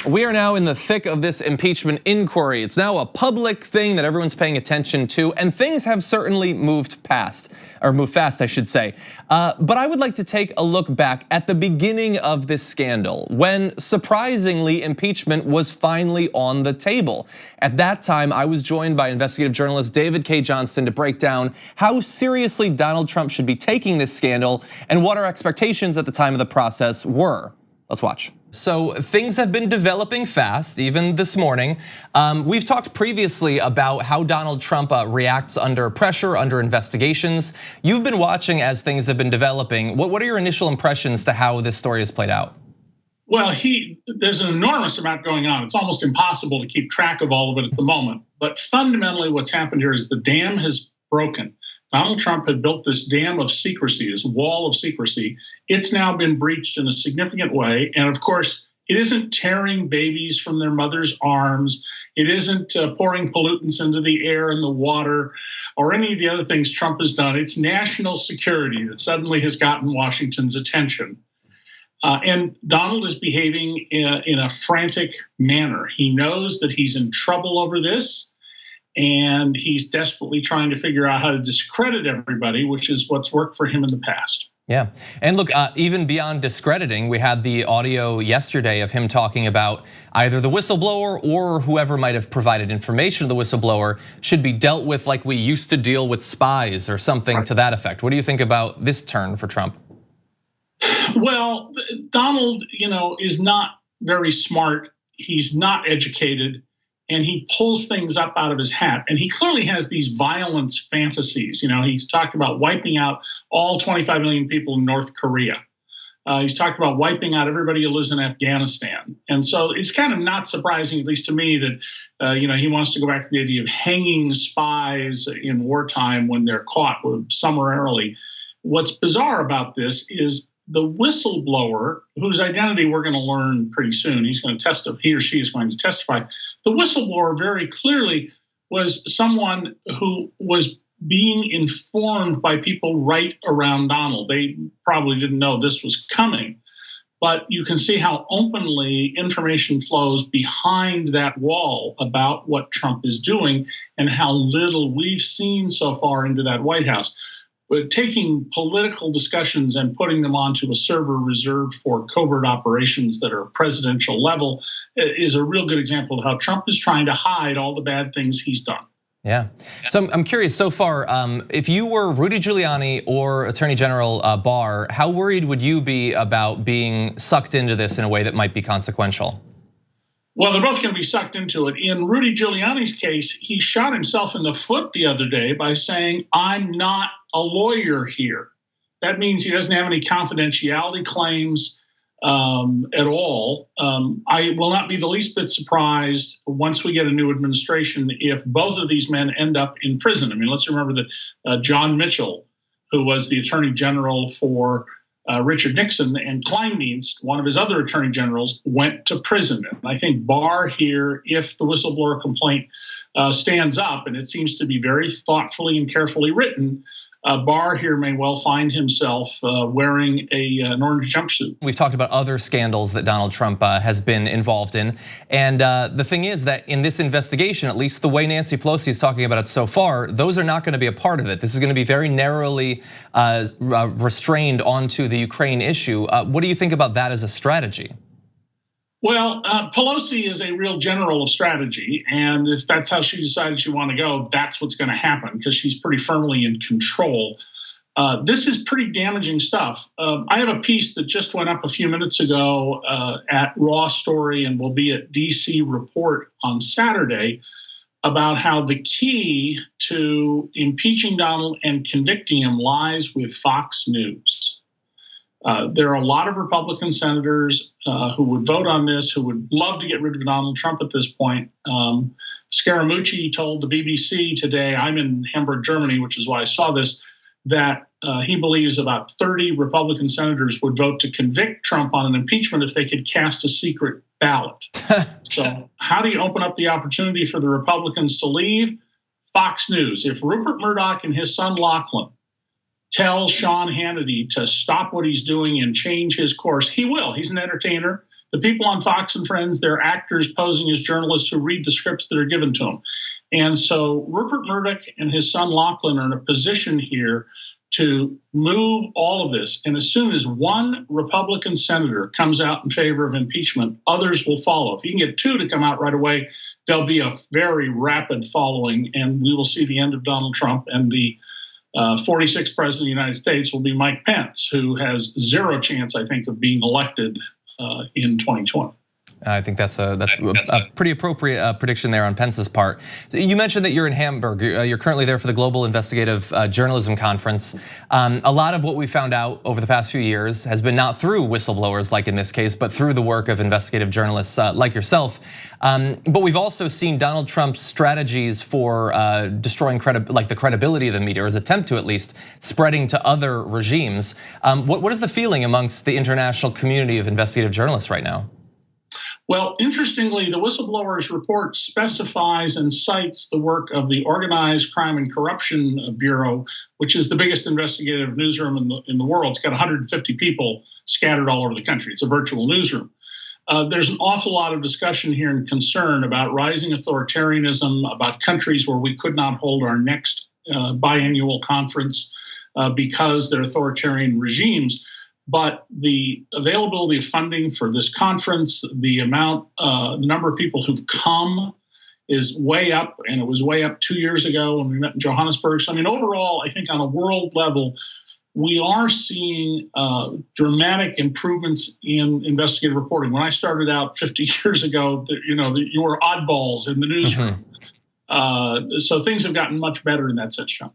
We are now in the thick of this impeachment inquiry. It's now a public thing that everyone's paying attention to, and things have certainly moved fast, I should say. But I would like to take a look back at the beginning of this scandal, when surprisingly impeachment was finally on the table. At that time, I was joined by investigative journalist David K. Johnston to break down how seriously Donald Trump should be taking this scandal and what our expectations at the time of the process were. Let's watch. So things have been developing fast, even this morning. We've talked previously about how Donald Trump reacts under pressure, under investigations. You've been watching as things have been developing. What are your initial impressions to how this story has played out? Well, there's an enormous amount going on. It's almost impossible to keep track of all of it at the moment. But fundamentally, what's happened here is the dam has broken. Donald Trump had built this dam of secrecy, this wall of secrecy. It's now been breached in a significant way. And of course, it isn't tearing babies from their mother's arms. It isn't pouring pollutants into the air and the water or any of the other things Trump has done. It's national security that suddenly has gotten Washington's attention. And Donald is behaving in a frantic manner. He knows that he's in trouble over this. And he's desperately trying to figure out how to discredit everybody, which is what's worked for him in the past. Yeah, and look, even beyond discrediting, we had the audio yesterday of him talking about either the whistleblower or whoever might have provided information to the whistleblower should be dealt with like we used to deal with spies or something to that effect. What do you think about this turn for Trump? Well, Donald, is not very smart. He's not educated. And he pulls things up out of his hat. And he clearly has these violence fantasies. He's talked about wiping out all 25 million people in North Korea. He's talked about wiping out everybody who lives in Afghanistan. And so it's kind of not surprising, at least to me, that he wants to go back to the idea of hanging spies in wartime when they're caught summarily. What's bizarre about this is the whistleblower, whose identity we're going to learn pretty soon, he or she is going to testify. The whistleblower very clearly was someone who was being informed by people right around Donald. They probably didn't know this was coming, but you can see how openly information flows behind that wall about what Trump is doing and how little we've seen so far into that White House. But taking political discussions and putting them onto a server reserved for covert operations that are presidential level is a real good example of how Trump is trying to hide all the bad things he's done. Yeah, so I'm curious so far, if you were Rudy Giuliani or Attorney General Barr, how worried would you be about being sucked into this in a way that might be consequential? Well, they're both going to be sucked into it. In Rudy Giuliani's case, he shot himself in the foot the other day by saying, "I'm not a lawyer here." That means he doesn't have any confidentiality claims at all. I will not be the least bit surprised once we get a new administration if both of these men end up in prison. I mean, let's remember that John Mitchell, who was the Attorney General for Richard Nixon, and Kleindienst, one of his other attorney generals, went to prison. And I think Barr here, if the whistleblower complaint stands up, and it seems to be very thoughtfully and carefully written, Barr here may well find himself wearing an orange jumpsuit. We've talked about other scandals that Donald Trump has been involved in. And the thing is that in this investigation, at least the way Nancy Pelosi is talking about it so far, those are not going to be a part of it. This is going to be very narrowly restrained onto the Ukraine issue. What do you think about that as a strategy? Well, Pelosi is a real general of strategy, and if that's how she decided she wanted to go, that's what's going to happen because she's pretty firmly in control. This is pretty damaging stuff. I have a piece that just went up a few minutes ago at Raw Story and will be at DC Report on Saturday about how the key to impeaching Donald and convicting him lies with Fox News. There are a lot of Republican senators who would vote on this, who would love to get rid of Donald Trump at this point. Scaramucci told the BBC today, I'm in Hamburg, Germany, which is why I saw this, that he believes about 30 Republican senators would vote to convict Trump on an impeachment if they could cast a secret ballot. So how do you open up the opportunity for the Republicans to leave? Fox News. If Rupert Murdoch and his son Lachlan tell Sean Hannity to stop what he's doing and change his course, he will. He's an entertainer. The people on Fox and Friends, they're actors posing as journalists who read the scripts that are given to them. And so Rupert Murdoch and his son Lachlan are in a position here to move all of this. And as soon as one Republican senator comes out in favor of impeachment, others will follow. If you can get two to come out right away, there'll be a very rapid following, and we will see the end of Donald Trump. And the 46th president of the United States will be Mike Pence, who has zero chance, I think, of being elected in 2020. I think that's a pretty appropriate prediction there on Pence's part. You mentioned that you're in Hamburg. You're currently there for the Global Investigative Journalism Conference. A lot of what we found out over the past few years has been not through whistleblowers like in this case, but through the work of investigative journalists like yourself. But we've also seen Donald Trump's strategies for destroying the credibility of the media, or his attempt to at least, spreading to other regimes. What is the feeling amongst the international community of investigative journalists right now? Well, interestingly, the Whistleblowers report specifies and cites the work of the Organized Crime and Corruption Bureau, which is the biggest investigative newsroom in the world. It's got 150 people scattered all over the country. It's a virtual newsroom. There's an awful lot of discussion here and concern about rising authoritarianism, about countries where we could not hold our next biannual conference because they're authoritarian regimes. But the availability of funding for this conference, the number of people who've come is way up, and it was way up 2 years ago when we met in Johannesburg. So, I mean, overall, I think on a world level, we are seeing dramatic improvements in investigative reporting. When I started out 50 years ago, you were oddballs in the newsroom. So things have gotten much better in that sense, John.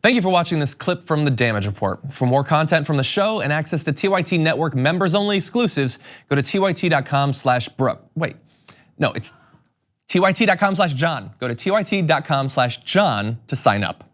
Thank you for watching this clip from the Damage Report. For more content from the show and access to TYT Network members-only exclusives, go to tyt.com/Brooke. Wait, no, it's tyt.com/John. Go to tyt.com/John to sign up.